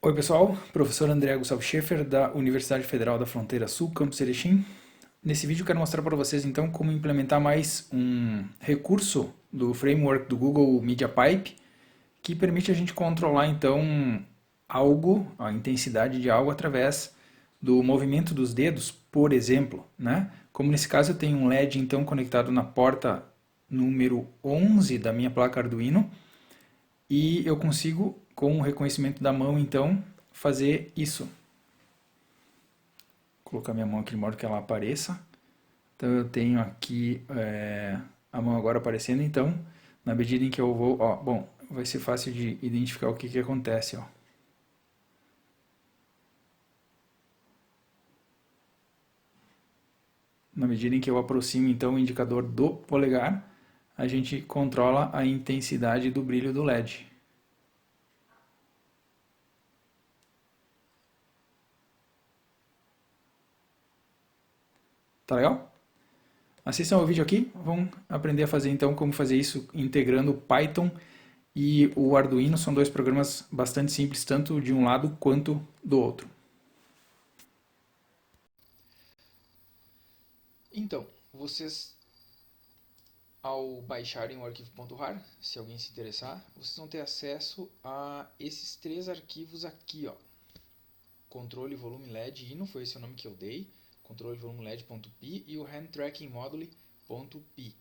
Oi pessoal, professor André Gustavo Schaefer da Universidade Federal da Fronteira Sul, Campus Erechim. Nesse vídeo eu quero mostrar para vocês então como implementar mais um recurso do framework do Google Media Pipe que permite a gente controlar então algo, a intensidade de algo através do movimento dos dedos, por exemplo, né? Como nesse caso eu tenho um LED então conectado na porta número 11 da minha placa Arduino e eu consigo, com o reconhecimento da mão, então, fazer isso. Vou colocar minha mão aqui de modo que ela apareça. Então eu tenho aqui a mão agora aparecendo, então, na medida em que eu vou... Ó, bom, vai ser fácil de identificar o que acontece. Ó. Na medida em que eu aproximo, então, o indicador do polegar, a gente controla a intensidade do brilho do LED. Tá legal? Assistam ao vídeo aqui, vão aprender a fazer então como fazer isso integrando o Python e o Arduino. São dois programas bastante simples, tanto de um lado quanto do outro. Então, vocês ao baixarem o arquivo .rar, se alguém se interessar, vocês vão ter acesso a esses três arquivos aqui, ó. Controle volume LED ino, foi esse o nome que eu dei, controle volume LED.py e o hand tracking module.py.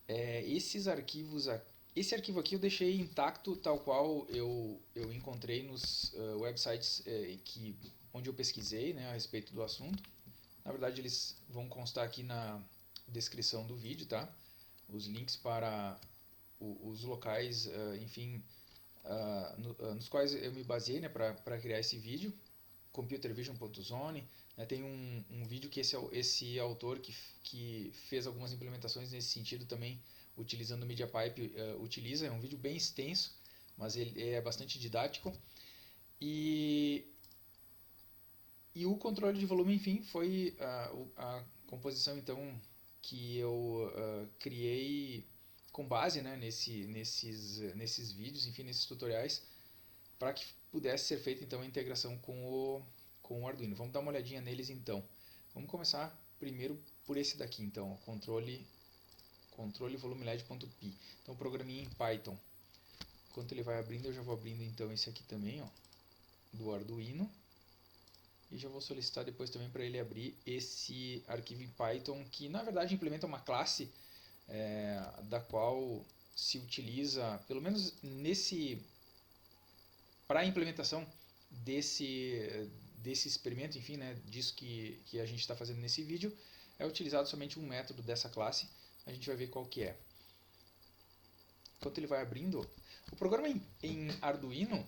Esses arquivos aqui, esse arquivo aqui eu deixei intacto tal qual eu encontrei nos websites onde eu pesquisei, né, a respeito do assunto. Na verdade eles vão constar aqui na descrição do vídeo, tá? Os links para os locais, enfim, nos quais eu me baseei, né, para criar esse vídeo. Computervision.zone, né, tem um vídeo que esse autor que fez algumas implementações nesse sentido também, utilizando o MediaPipe, utiliza. É um vídeo bem extenso, mas ele é bastante didático. E o controle de volume, enfim, foi a composição então que eu criei com base, né, nesses vídeos, enfim, nesses tutoriais, para que pudesse ser feita então a integração com o Arduino. Vamos dar uma olhadinha neles então. Vamos começar primeiro por esse daqui, então, controle volume LED.py. Então, programinha em Python. Enquanto ele vai abrindo, eu já vou abrindo então esse aqui também, ó, do Arduino. E já vou solicitar depois também para ele abrir esse arquivo em Python, que na verdade implementa uma classe da qual se utiliza, pelo menos para a implementação desse experimento, enfim, né, disso que a gente está fazendo nesse vídeo, é utilizado somente um método dessa classe. A gente vai ver qual que é. Enquanto ele vai abrindo, o programa em Arduino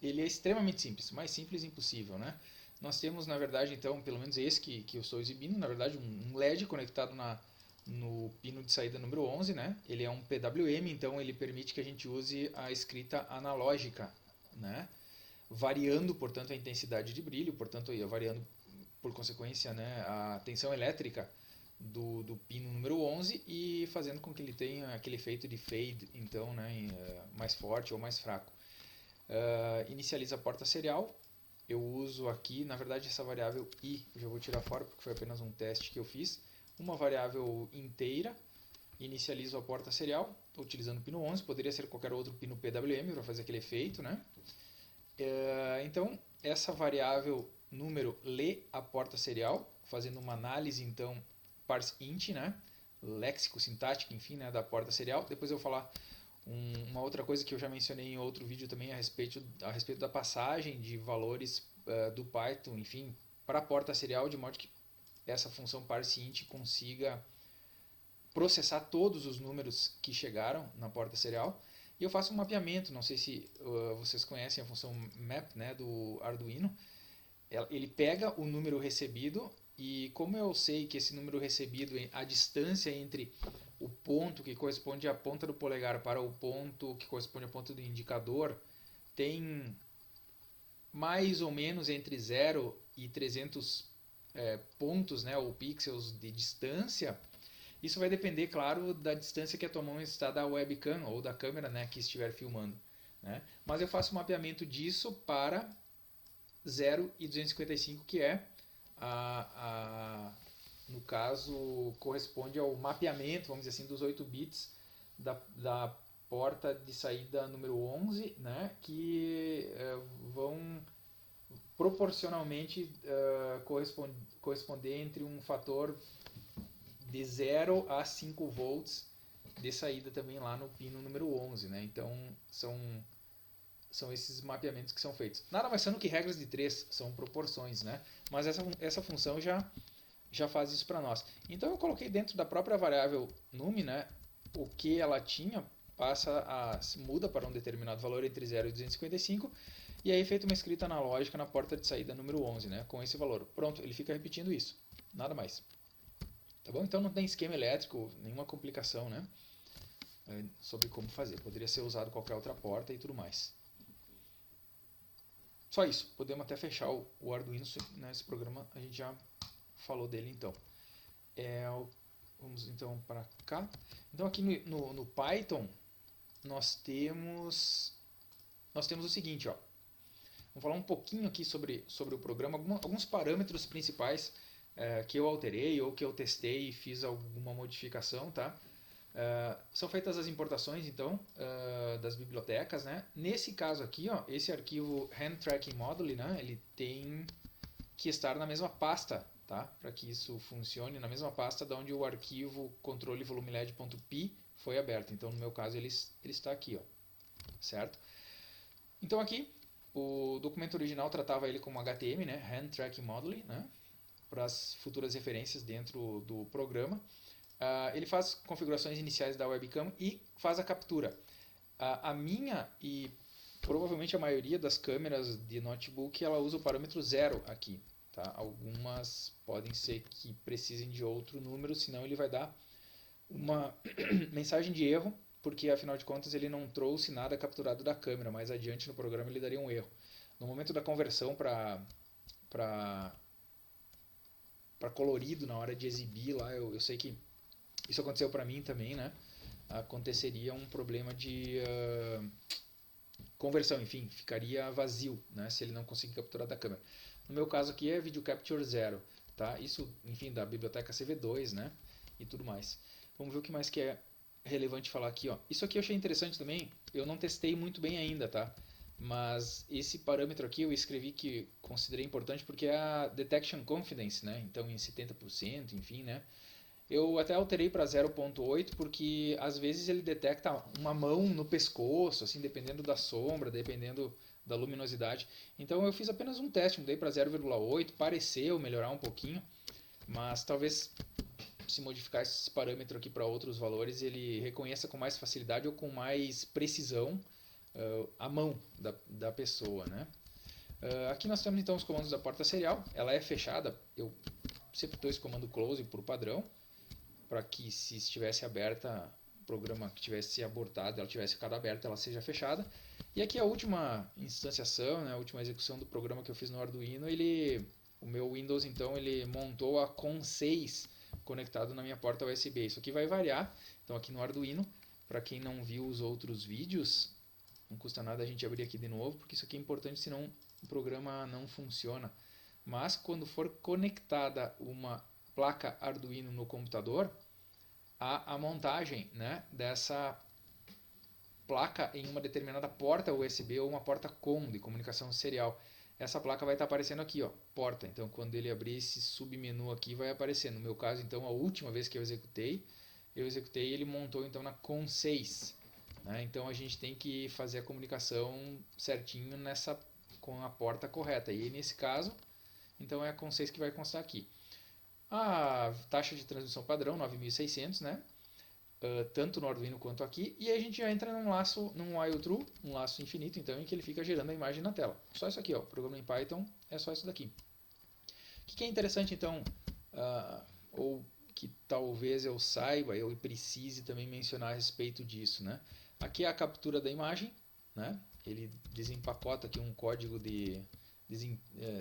ele é extremamente simples, mais simples impossível, né? Nós temos, na verdade, então, pelo menos esse que eu estou exibindo, na verdade, um LED conectado no pino de saída número 11, né? Ele é um PWM, então ele permite que a gente use a escrita analógica, né? Variando, portanto, a intensidade de brilho, portanto, variando, por consequência, né, a tensão elétrica do pino número 11 e fazendo com que ele tenha aquele efeito de fade, então, né, mais forte ou mais fraco. Inicializa a porta serial. Eu uso aqui, na verdade, essa variável i, eu já vou tirar fora porque foi apenas um teste que eu fiz. Uma variável inteira, inicializo a porta serial, utilizando o pino 11, poderia ser qualquer outro pino PWM para fazer aquele efeito, né? Então, essa variável número lê a porta serial, fazendo uma análise, então, parseInt, né? Léxico-sintática, enfim, né, da porta serial. Depois eu vou falar uma outra coisa que eu já mencionei em outro vídeo também a respeito da passagem de valores do Python, enfim, para a porta serial, de modo que essa função parseInt consiga processar todos os números que chegaram na porta serial. E eu faço um mapeamento, não sei se vocês conhecem a função map, né, do Arduino. Ele pega o número recebido e como eu sei que esse número recebido, a distância entre o ponto que corresponde à ponta do polegar para o ponto que corresponde à ponta do indicador tem mais ou menos entre 0 e 300 pontos, né, ou pixels de distância. Isso vai depender, claro, da distância que a tua mão está da webcam ou da câmera, né, que estiver filmando. né? Mas eu faço o mapeamento disso para 0 e 255, que é no caso, corresponde ao mapeamento, vamos dizer assim, dos 8 bits da porta de saída número 11, né, que vão proporcionalmente corresponder entre um fator de 0 a 5 volts de saída também lá no pino número 11. Né? Então, são esses mapeamentos que são feitos. Nada mais são que regras de 3, são proporções, né? Mas essa função já faz isso para nós. Então eu coloquei dentro da própria variável num, né, o que ela tinha muda para um determinado valor entre 0 e 255, e aí feita uma escrita analógica na porta de saída número 11, né, com esse valor. Pronto, ele fica repetindo isso, nada mais. Tá bom? Então não tem esquema elétrico, nenhuma complicação, né, sobre como fazer. Poderia ser usado qualquer outra porta e tudo mais. Só isso, podemos até fechar o Arduino nesse programa, a gente já falou dele então. Vamos então para cá. Então aqui no Python nós temos o seguinte, ó. Vamos falar um pouquinho aqui sobre o programa, alguns parâmetros principais que eu alterei ou que eu testei e fiz alguma modificação, tá? São feitas as importações então das bibliotecas, né? Nesse caso aqui, ó, esse arquivo handTrackingModule, né? Ele tem que estar na mesma pasta, tá? Para que isso funcione na mesma pasta da onde o arquivo controle_volume_led.py foi aberto. Então no meu caso ele está aqui, ó, certo? Então aqui o documento original tratava ele como HTM, né? handTrackingModule, né? Para as futuras referências dentro do programa. Ele faz configurações iniciais da webcam e faz a captura. A minha e provavelmente a maioria das câmeras de notebook ela usa o parâmetro 0 aqui. Tá? Algumas podem ser que precisem de outro número, senão ele vai dar uma mensagem de erro, porque afinal de contas ele não trouxe nada capturado da câmera. Mais adiante no programa ele daria um erro. No momento da conversão para colorido, na hora de exibir lá, eu sei que isso aconteceu para mim também, né? Aconteceria um problema de conversão, enfim, ficaria vazio, né? Se ele não conseguir capturar da câmera. No meu caso aqui é Video Capture 0, tá? Isso, enfim, da biblioteca CV2, né? E tudo mais. Vamos ver o que mais que é relevante falar aqui, ó. Isso aqui eu achei interessante também, eu não testei muito bem ainda, tá? Mas esse parâmetro aqui eu escrevi que considerei importante porque é a Detection Confidence, né? Então em 70%, enfim, né? Eu até alterei para 0.8 porque às vezes ele detecta uma mão no pescoço, assim, dependendo da sombra, dependendo da luminosidade. Então eu fiz apenas um teste, mudei para 0.8, pareceu melhorar um pouquinho, mas talvez se modificar esse parâmetro aqui para outros valores, ele reconheça com mais facilidade ou com mais precisão a mão da pessoa, né? Aqui nós temos então os comandos da porta serial, ela é fechada, eu sempre estou esse comando close por padrão, para que se estivesse aberta, o programa que tivesse abortado, ela tivesse ficado aberta, ela seja fechada. E aqui a última instanciação, né, a última execução do programa que eu fiz no Arduino, o meu Windows então ele montou a COM6 conectado na minha porta USB. Isso aqui vai variar, então aqui no Arduino, para quem não viu os outros vídeos, não custa nada a gente abrir aqui de novo, porque isso aqui é importante, senão o programa não funciona. Mas quando for conectada uma placa Arduino no computador, a montagem, né, dessa placa em uma determinada porta USB ou uma porta COM de comunicação serial. Essa placa vai estar aparecendo aqui, ó, porta. Então quando ele abrir esse submenu aqui vai aparecer. No meu caso, então, a última vez que eu executei e ele montou então na COM6. Né? Então a gente tem que fazer a comunicação certinho com a porta correta. E nesse caso, então é a COM6 que vai constar aqui. A taxa de transmissão padrão 9600, né? Tanto no Arduino quanto aqui, e aí a gente já entra num while true, um laço infinito, então, em que ele fica gerando a imagem na tela. Só isso aqui, ó, o programa em Python é só isso daqui. O que é interessante, então, ou que talvez eu saiba, eu precise também mencionar a respeito disso, né? Aqui é a captura da imagem, né? Ele desempacota aqui um código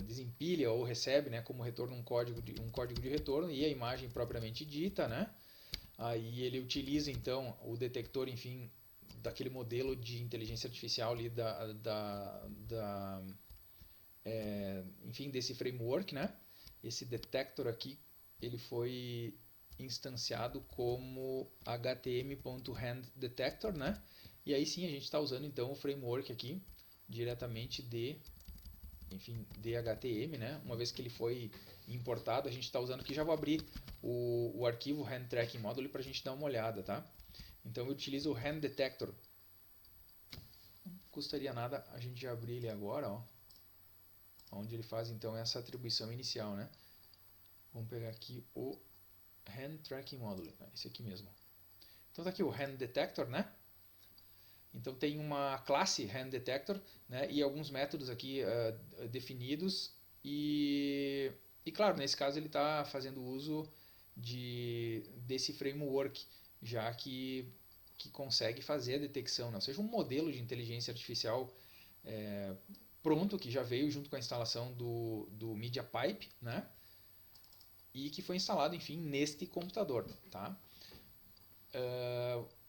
desempilha ou recebe, né, como retorno um código de retorno e a imagem propriamente dita, né? Aí ele utiliza então o detector, enfim, daquele modelo de inteligência artificial ali enfim, desse framework, né? Esse detector aqui, ele foi instanciado como htm.handDetector, né? E aí sim a gente está usando então o framework aqui diretamente enfim, DHTM, né? Uma vez que ele foi importado, a gente está usando aqui. Já vou abrir o arquivo Hand Tracking Module para a gente dar uma olhada, tá? Então eu utilizo o Hand Detector. Não custaria nada a gente já abrir ele agora, ó, onde ele faz então essa atribuição inicial, né? Vamos pegar aqui o Hand Tracking Module, né? Esse aqui mesmo. Então tá aqui o Hand Detector, né? Então tem uma classe Hand Detector, né, e alguns métodos aqui definidos e claro, nesse caso ele está fazendo uso desse framework, já que consegue fazer a detecção, né? Ou seja, um modelo de inteligência artificial pronto, que já veio junto com a instalação do MediaPipe, né, e que foi instalado, enfim, neste computador, tá?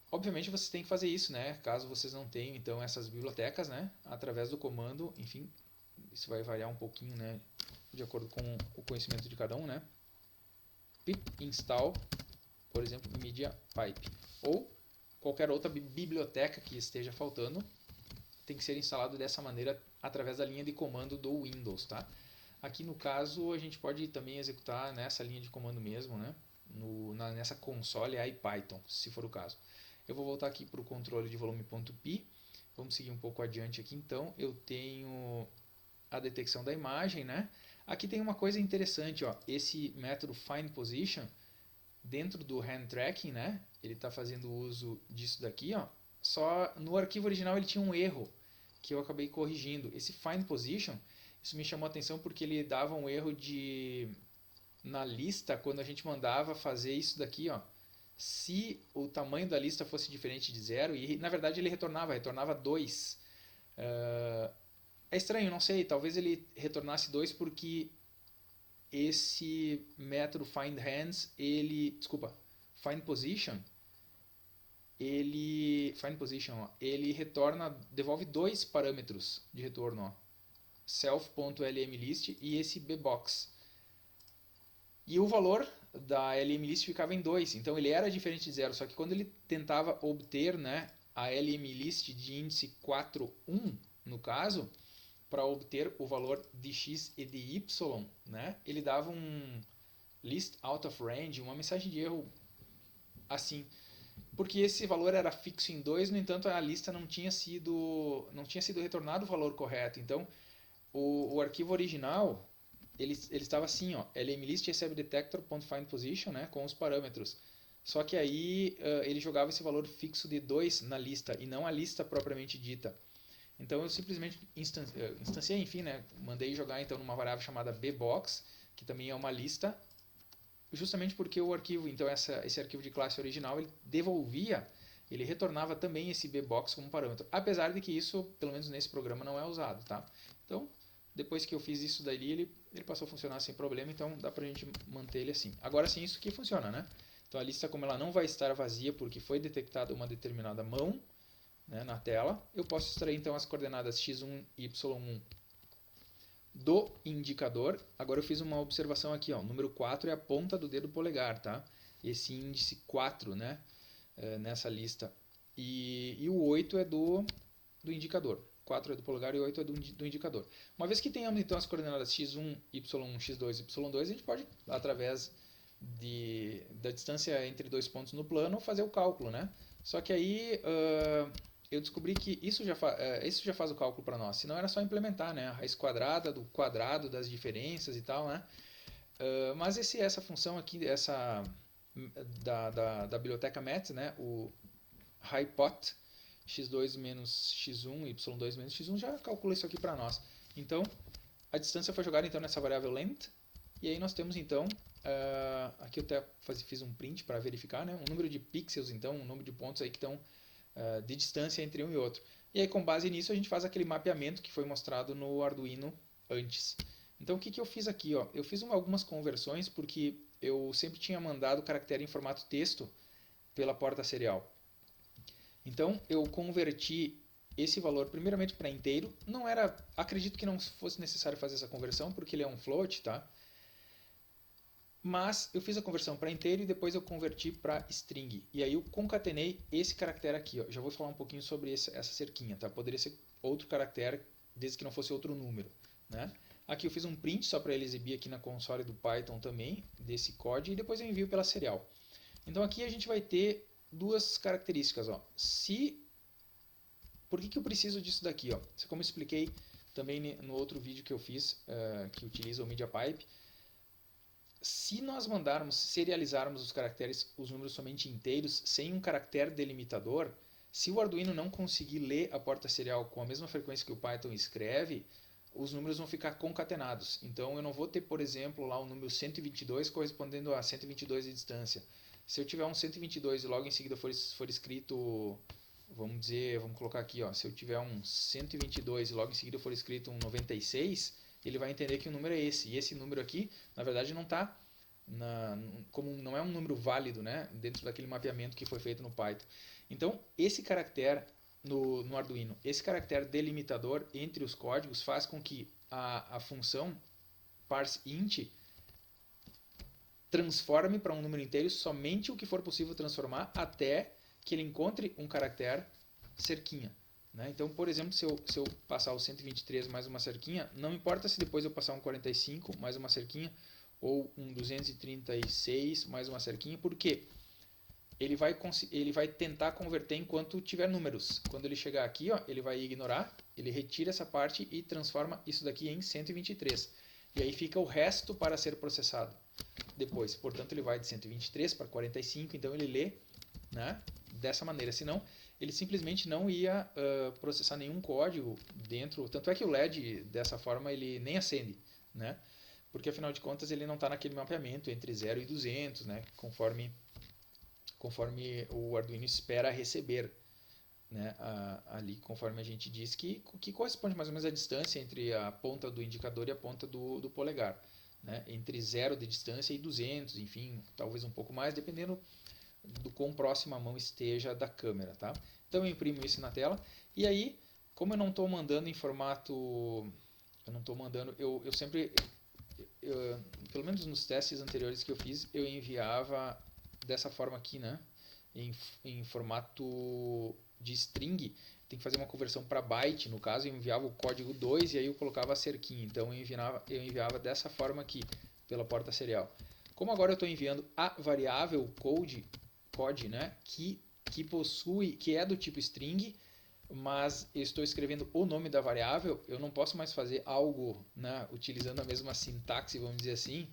Obviamente vocês têm que fazer isso, né? Caso vocês não tenham então essas bibliotecas, né? Através do comando, enfim, isso vai variar um pouquinho, né? De acordo com o conhecimento de cada um, né? Pip install, por exemplo, MediaPipe ou qualquer outra biblioteca que esteja faltando, tem que ser instalado dessa maneira através da linha de comando do Windows, tá? Aqui no caso a gente pode também executar nessa linha de comando mesmo, né? Nessa console IPython, se for o caso. Eu vou voltar aqui para o controle de volume.py. Vamos seguir um pouco adiante aqui então. Eu tenho a detecção da imagem, né? Aqui tem uma coisa interessante, ó. Esse método findPosition, dentro do hand tracking, né? Ele está fazendo uso disso daqui, ó. Só no arquivo original ele tinha um erro que eu acabei corrigindo. Esse findPosition, isso me chamou a atenção porque ele dava um erro na lista quando a gente mandava fazer isso daqui, ó. Se o tamanho da lista fosse diferente de 0, e na verdade ele retornava 2. É estranho, não sei, talvez ele retornasse 2 porque esse método findHands, findPosition, ele devolve dois parâmetros de retorno, ó, self.lmlist e esse bbox. E o valor da lmlist ficava em 2, então ele era diferente de 0, só que quando ele tentava obter, né, a lmlist de índice 4,1, no caso, para obter o valor de x e de y, né, ele dava um list out of range, uma mensagem de erro assim, porque esse valor era fixo em 2, no entanto a lista não tinha sido retornado o valor correto. Então o arquivo original ele estava assim, ó, lmlist recebe detector.findPosition, né, com os parâmetros. Só que aí ele jogava esse valor fixo de 2 na lista e não a lista propriamente dita. Então eu simplesmente instanciei, enfim, né, mandei jogar então numa variável chamada bbox, que também é uma lista, justamente porque o arquivo, então esse arquivo de classe original, ele retornava também esse bbox como parâmetro, apesar de que isso, pelo menos nesse programa, não é usado, tá? Então, depois que eu fiz isso daí, ele passou a funcionar sem problema, então dá pra gente manter ele assim. Agora sim, isso aqui funciona, né? Então a lista, como ela não vai estar vazia porque foi detectada uma determinada mão, né, na tela, eu posso extrair então as coordenadas x1 e y1 do indicador. Agora eu fiz uma observação aqui, ó, o número 4 é a ponta do dedo polegar, tá? Esse índice 4, né, nessa lista. E o 8 é do indicador. 4 é do polegar e 8 é do indicador. Uma vez que tenhamos então as coordenadas x1, y1, x2 e y2, a gente pode, através da distância entre dois pontos no plano, fazer o cálculo, né? Só que aí eu descobri que isso já faz o cálculo para nós. Senão era só implementar, né? A raiz quadrada do quadrado das diferenças e tal, né? Mas essa função aqui, da biblioteca MET, né? O HiPot, x2 menos x1, y2 menos x1, já calcula isso aqui para nós. Então, a distância foi jogada então nessa variável length, e aí nós temos então, aqui eu até fiz um print para verificar, né, um número de pixels, então, um número de pontos aí que estão de distância entre um e outro. E aí com base nisso a gente faz aquele mapeamento que foi mostrado no Arduino antes. Então o que eu fiz aqui? Ó? Eu fiz algumas conversões porque eu sempre tinha mandado caractere em formato texto pela porta serial. Então eu converti esse valor primeiramente para inteiro. Não era, acredito que não fosse necessário fazer essa conversão porque ele é um float, tá? Mas eu fiz a conversão para inteiro e depois eu converti para string. E aí eu concatenei esse caractere aqui. Ó. Já vou falar um pouquinho sobre essa cerquinha. Tá? Poderia ser outro caractere, desde que não fosse outro número. Né? Aqui eu fiz um print só para ele exibir aqui na console do Python também, desse código, e depois eu envio pela serial. Então aqui a gente vai ter duas características. Ó. Por que eu preciso disso daqui? Ó? Como eu expliquei também no outro vídeo que eu fiz, que utiliza o MediaPipe, se nós serializarmos os caracteres, os números somente inteiros, sem um caractere delimitador, se o Arduino não conseguir ler a porta serial com a mesma frequência que o Python escreve, os números vão ficar concatenados. Então eu não vou ter, por exemplo, lá o número 122 correspondendo a 122 de distância. Se eu tiver um 122 e logo em seguida for escrito, vamos colocar aqui, ó, se eu tiver um 122 e logo em seguida for escrito um 96, ele vai entender que o número é esse. E esse número aqui, na verdade, não está como não é um número válido, né, dentro daquele mapeamento que foi feito no Python. Então, esse caractere no Arduino, esse caractere delimitador entre os códigos faz com que a função parseInt transforme para um número inteiro somente o que for possível transformar até que ele encontre um caractere cerquinha. Né? Então, por exemplo, se eu passar o 123 mais uma cerquinha, não importa se depois eu passar um 45 mais uma cerquinha ou um 236 mais uma cerquinha, porque ele vai tentar converter enquanto tiver números. Quando ele chegar aqui, ó, ele vai ignorar, ele retira essa parte e transforma isso daqui em 123. E aí fica o resto para ser processado depois. Portanto, ele vai de 123 para 45, então ele lê, né, dessa maneira. Senão, ele simplesmente não ia processar nenhum código dentro. Tanto é que o LED, dessa forma, ele nem acende, né? Porque, afinal de contas, ele não está naquele mapeamento entre 0 e 200, né? Conforme o Arduino espera receber. Né? Ali, conforme a gente diz, que corresponde mais ou menos à distância entre a ponta do indicador e a ponta do polegar. Né? Entre 0 de distância e 200, enfim, talvez um pouco mais, dependendo do quão próxima a mão esteja da câmera. Tá? Então eu imprimo isso na tela, e aí, como eu não estou mandando em formato... Eu não estou mandando... Eu sempre... pelo menos nos testes anteriores que eu fiz, eu enviava dessa forma aqui, né? Em formato de string, tem que fazer uma conversão para byte. No caso, eu enviava o código 2 e aí eu colocava a cerquinha. Então eu enviava dessa forma aqui, pela porta serial. Como agora eu estou enviando a variável code, né, que é do tipo string, mas eu estou escrevendo o nome da variável, eu não posso mais fazer algo, né, utilizando a mesma sintaxe, vamos dizer assim,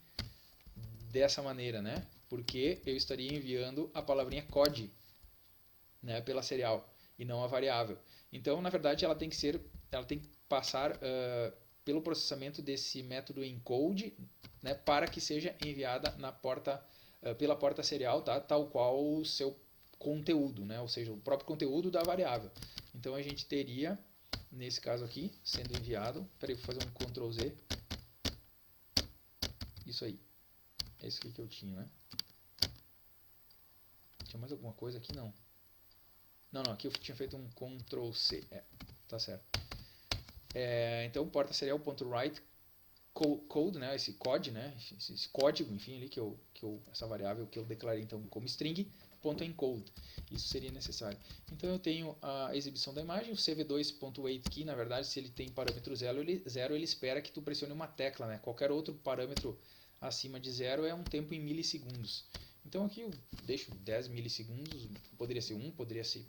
dessa maneira, né? Porque eu estaria enviando a palavrinha code, né, pela serial e não a variável. Então, na verdade, ela tem que passar pelo processamento desse método encode, né, para que seja enviada na porta pela porta serial, tá? Tal qual o seu conteúdo, né? Ou seja, o próprio conteúdo da variável. Então a gente teria, nesse caso aqui, sendo enviado, peraí, vou fazer um Ctrl Z, isso aí, é isso que eu tinha, né? Tinha mais alguma coisa aqui? Não. Não, aqui eu tinha feito um Ctrl C, tá certo. Então, porta serial.write code, né, esse code, né, esse código, enfim, ali essa variável que eu declarei então como string, .encode. Isso seria necessário. Então eu tenho a exibição da imagem, o cv2.waitKey, na verdade, se ele tem parâmetro 0, ele espera que tu pressione uma tecla, né? Qualquer outro parâmetro acima de 0 é um tempo em milissegundos. Então aqui eu deixo 10 milissegundos, poderia ser 1, poderia ser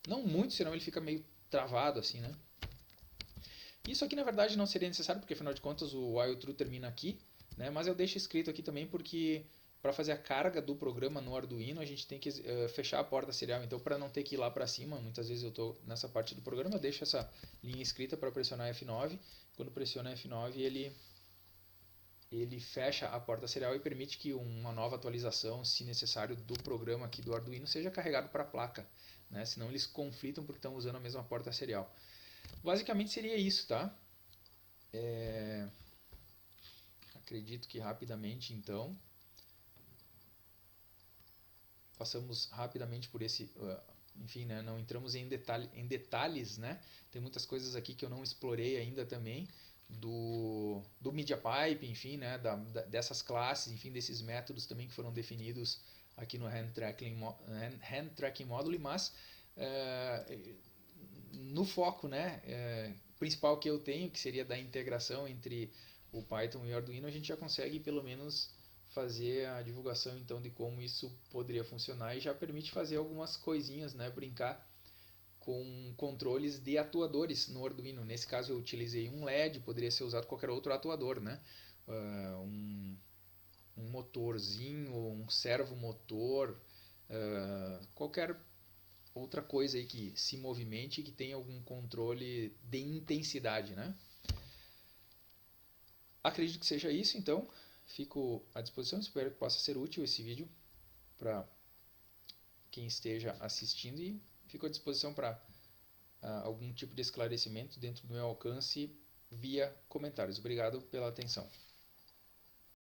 não muito, senão ele fica meio travado assim, né? Isso aqui na verdade não seria necessário, porque afinal de contas o while true termina aqui, né? Mas eu deixo escrito aqui também porque para fazer a carga do programa no Arduino a gente tem que fechar a porta serial. Então, para não ter que ir lá para cima, muitas vezes eu estou nessa parte do programa, eu deixo essa linha escrita para pressionar F9. Quando pressiona F9 ele fecha a porta serial e permite que uma nova atualização, se necessário, do programa aqui do Arduino seja carregado para a placa, né? Senão eles conflitam porque estão usando a mesma porta serial. Basicamente seria isso, tá? Acredito que rapidamente, então, passamos rapidamente por enfim, né, não entramos em detalhes, né? Tem muitas coisas aqui que eu não explorei ainda também do Media Pipe, enfim, né, dessas classes, enfim, desses métodos também que foram definidos aqui no Hand Tracking Module, mas no foco, né, principal que eu tenho, que seria da integração entre o Python e o Arduino, a gente já consegue pelo menos fazer a divulgação então de como isso poderia funcionar e já permite fazer algumas coisinhas, né, brincar com controles de atuadores no Arduino. Nesse caso eu utilizei um LED, poderia ser usado qualquer outro atuador, né? Um motorzinho, um servomotor, qualquer outra coisa aí que se movimente e que tenha algum controle de intensidade, né? Acredito que seja isso, então fico à disposição, espero que possa ser útil esse vídeo para quem esteja assistindo e fico à disposição para algum tipo de esclarecimento dentro do meu alcance via comentários. Obrigado pela atenção.